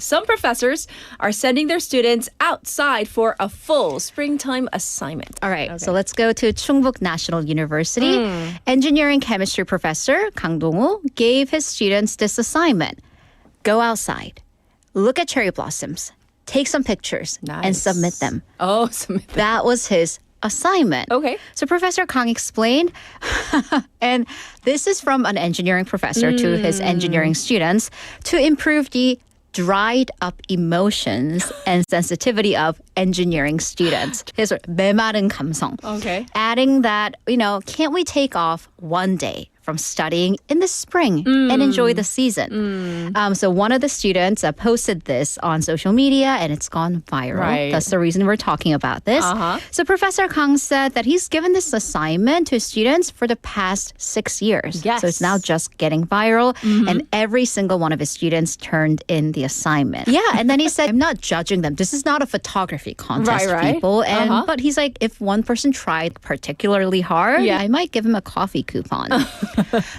some professors are sending their students outside for a full springtime assignment. All right, so let's go to Chungbuk National University. Engineering chemistry professor Kang Dong-woo gave his students this assignment. Go outside, look at cherry blossoms, take some pictures, and submit them. Oh, submit them. That was his assignment. Okay. So Professor Kang explained, and this is from an engineering professor to his engineering students, to improve the dried up emotions and sensitivity of engineering students. His 메마른 감성. Okay. Adding that, can't we take off one day from studying in the spring and enjoy the season? So one of the students posted this on social media and it's gone viral. Right. That's the reason we're talking about this. So Professor Kang said that he's given this assignment to students for the past 6 years. Yes. So it's now just getting viral and every single one of his students turned in the assignment. Yeah, and then he said, I'm not judging them. This is not a photography contest, Right. people. And But he's like, if one person tried particularly hard, I might give him a coffee coupon.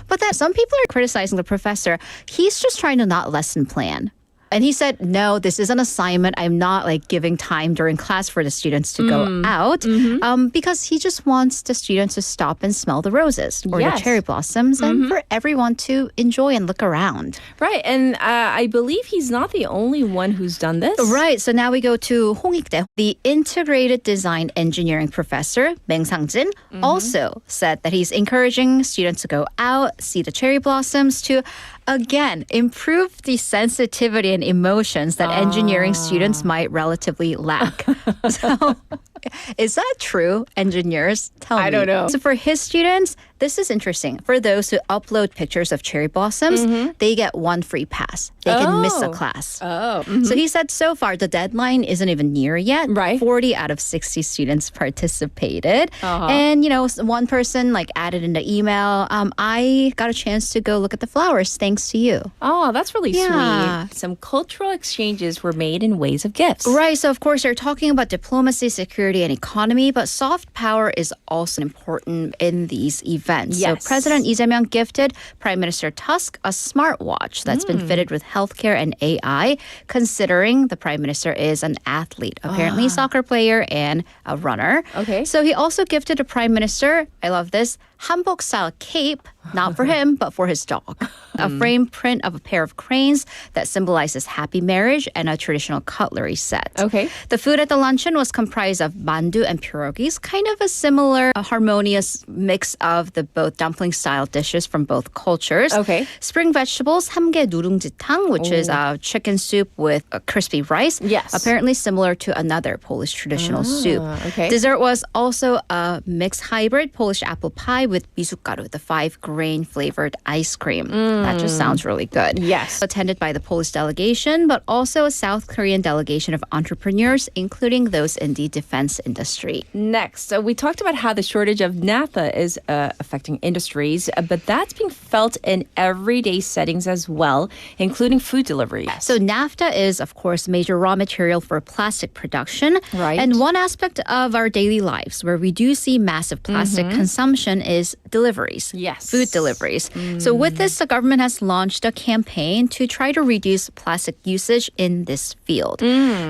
But then some people are criticizing the professor. He's just trying to not lesson plan. And he said, no, this is an assignment. I'm not giving time during class for the students to go out because he just wants the students to stop and smell the roses or the cherry blossoms and for everyone to enjoy and look around. Right. And I believe he's not the only one who's done this. Right. So now we go to 홍익대. The integrated design engineering professor, Meng Sang-jin, also said that he's encouraging students to go out, see the cherry blossoms, to again improve the sensitivity and emotions that engineering students might relatively lack. So is that true, engineers? Tell me. I don't know. So for his students, this is interesting. For those who upload pictures of cherry blossoms, they get one free pass. They can miss a class. So he said so far the deadline isn't even near yet. Right. 40 out of 60 students participated. And, one person added in the email, I got a chance to go look at the flowers thanks to you. Oh, that's really Yeah. sweet. Some cultural exchanges were made in ways of gifts. Right. So, of course, they're talking about diplomacy, security, and economy, but soft power is also important in these events. Yes. So, President Lee Jae-myung gifted Prime Minister Tusk a smartwatch that's been fitted with healthcare and AI, considering the Prime Minister is an athlete, apparently a soccer player and a runner. Okay. So, he also gifted the Prime Minister, I love this, hanbok-style cape, not for him, but for his dog. A framed print of a pair of cranes that symbolizes happy marriage and a traditional cutlery set. Okay. The food at the luncheon was comprised of mandu and pierogies, kind of a similar harmonious mix of the both dumpling-style dishes from both cultures. Okay. Spring vegetables, 함게 누룽지탕, which is chicken soup with crispy rice. Yes. Apparently similar to another Polish traditional soup. Okay. Dessert was also a mixed hybrid Polish apple pie with 미숫가루, the 5-grain flavored ice cream. That just sounds really good. Yes. Attended by the Polish delegation, but also a South Korean delegation of entrepreneurs, including those in the defense industry. Next, we talked about how the shortage of naphtha is affecting industries, but that's being felt in everyday settings as well, including food delivery. So naphtha is, of course, major raw material for plastic production. Right. And one aspect of our daily lives where we do see massive plastic consumption is deliveries. Yes. Food deliveries. So with this, the government has launched a campaign to try to reduce plastic usage in this field.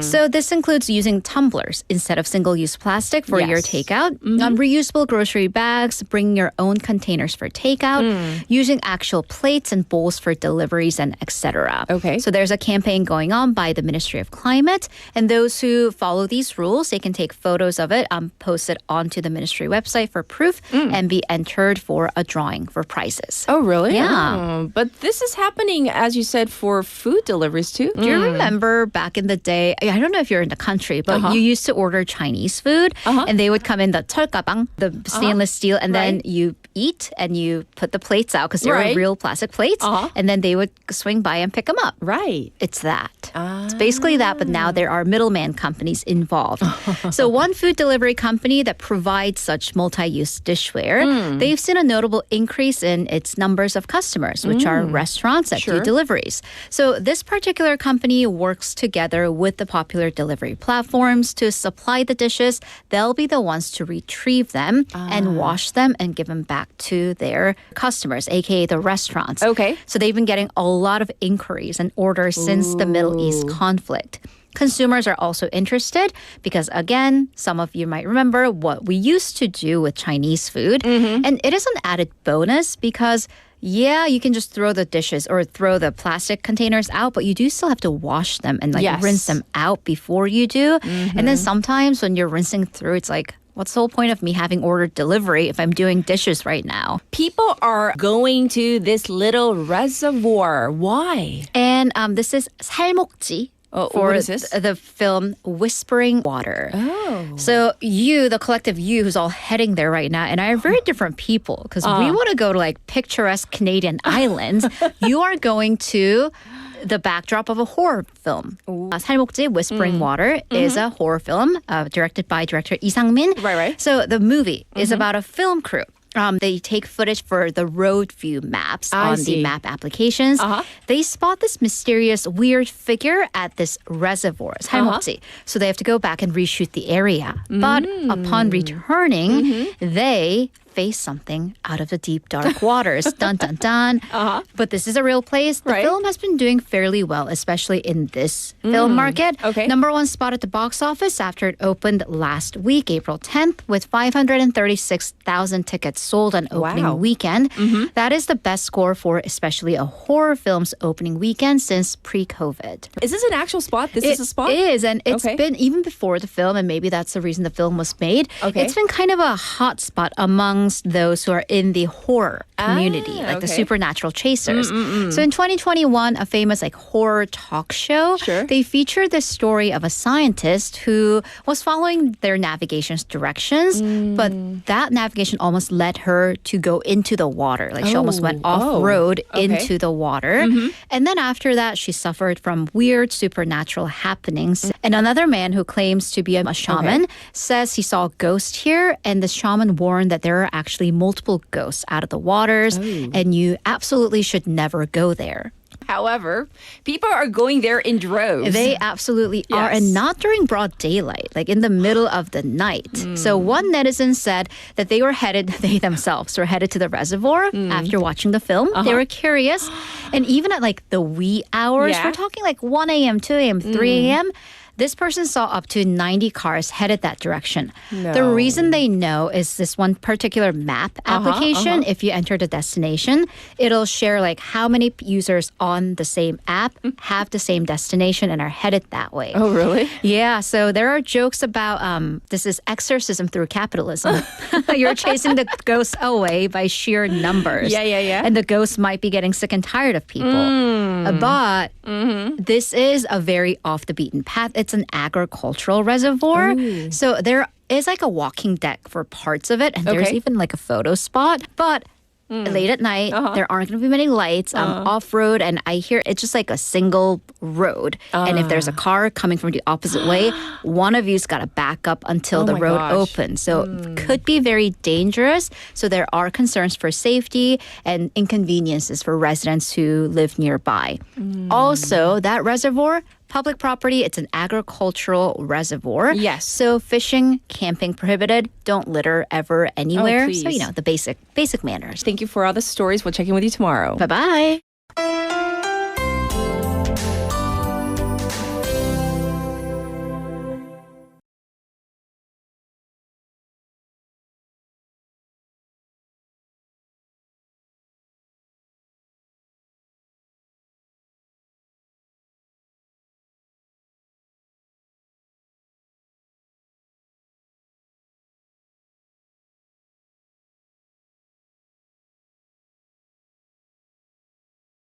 So this includes using tumblers instead of single-use plastic for your takeout, reusable grocery bags, bringing your own containers for takeout, using actual plates and bowls for deliveries, and etc. Okay. So there's a campaign going on by the Ministry of Climate, and those who follow these rules, they can take photos of it, post it onto the ministry website for proof, and be entered for a drawing for prizes. Oh, really? Yeah. Oh, but this is happening, as you said, for food deliveries too. Do you remember back in the day, I don't know if you're in the country, but you used to order Chinese food and they would come in the 철가방, the stainless steel, and then you eat and you put the plates out because they're real plastic plates, and then they would swing by and pick them up. Right. It's that. It's basically that, but now there are middleman companies involved. So one food delivery company that provides such multi-use dishware, they've seen a notable increase in its numbers of customers, which are restaurants that do deliveries. So this particular company works together with the popular delivery platforms to supply the dishes. They'll be the ones to retrieve them and wash them and give them back to their customers, aka the restaurants. Okay. So they've been getting a lot of inquiries and orders since the Middle East conflict. Consumers are also interested because, again, some of you might remember what we used to do with Chinese food. And it is an added bonus because, yeah, you can just throw the dishes or throw the plastic containers out, but you do still have to wash them and rinse them out before you do. And then sometimes when you're rinsing through, it's like, what's the whole point of me having ordered delivery if I'm doing dishes right now? People are going to this little reservoir. Why? And this is 살목지. For what is this? The film Whispering Water. Oh. So you, the collective you who's all heading there right now, and I are very different people because we want to go to like picturesque Canadian islands. You are going to the backdrop of a horror film. 살목지 Whispering Water is a horror film directed by director Lee Sang-min. Right. So the movie is about a film crew. They take footage for the road view maps on the map applications. They spot this mysterious weird figure at this reservoir, 살목지. So they have to go back and reshoot the area. But upon returning, they face something out of the deep, dark waters. Dun, dun, dun. But this is a real place. The film has been doing fairly well, especially in this film market. Okay. Number one spot at the box office after it opened last week, April 10th, with 536,000 tickets sold on opening weekend. That is the best score for especially a horror film's opening weekend since pre-COVID. Is this an actual spot? This is a spot? It is, and it's been, even before the film, and maybe that's the reason the film was made, it's been kind of a hot spot amongst those who are in the horror community, like the supernatural chasers. So in 2021, a famous like horror talk show, they featured the story of a scientist who was following their navigation's directions, but that navigation almost led her to go into the water. Like she almost went off-road into the water. And then after that, she suffered from weird supernatural happenings. And another man who claims to be a shaman says he saw a ghost here, and the shaman warned that there are actually multiple ghosts out of the waters, and you absolutely should never go there. However, people are going there in droves. They absolutely are, and not during broad daylight, like in the middle of the night. So one netizen said that they themselves were headed to the reservoir after watching the film. They were curious, and even at like the wee hours, we're talking like 1 a.m., 2 a.m., 3 a.m., this person saw up to 90 cars headed that direction. The reason they know is this one particular map application. If you enter the destination, it'll share like how many users on the same app have the same destination and are headed that way. Oh, really? Yeah. So there are jokes about this is exorcism through capitalism. You're chasing the ghosts away by sheer numbers. Yeah. And the ghosts might be getting sick and tired of people. But this is a very off the beaten path. It's an agricultural reservoir. So there is like a walking deck for parts of it. And there's even like a photo spot. But late at night, there aren't going to be many lights. Off-road, and I hear it's just like a single road. And if there's a car coming from the opposite way, one of you's got to back up until the road opens. So it could be very dangerous. So there are concerns for safety and inconveniences for residents who live nearby. Also, that reservoir, public property, it's an agricultural reservoir. Yes. So fishing, camping prohibited. Don't litter ever anywhere. Please. So, the basic manners. Thank you for all the stories. We'll check in with you tomorrow. Bye-bye.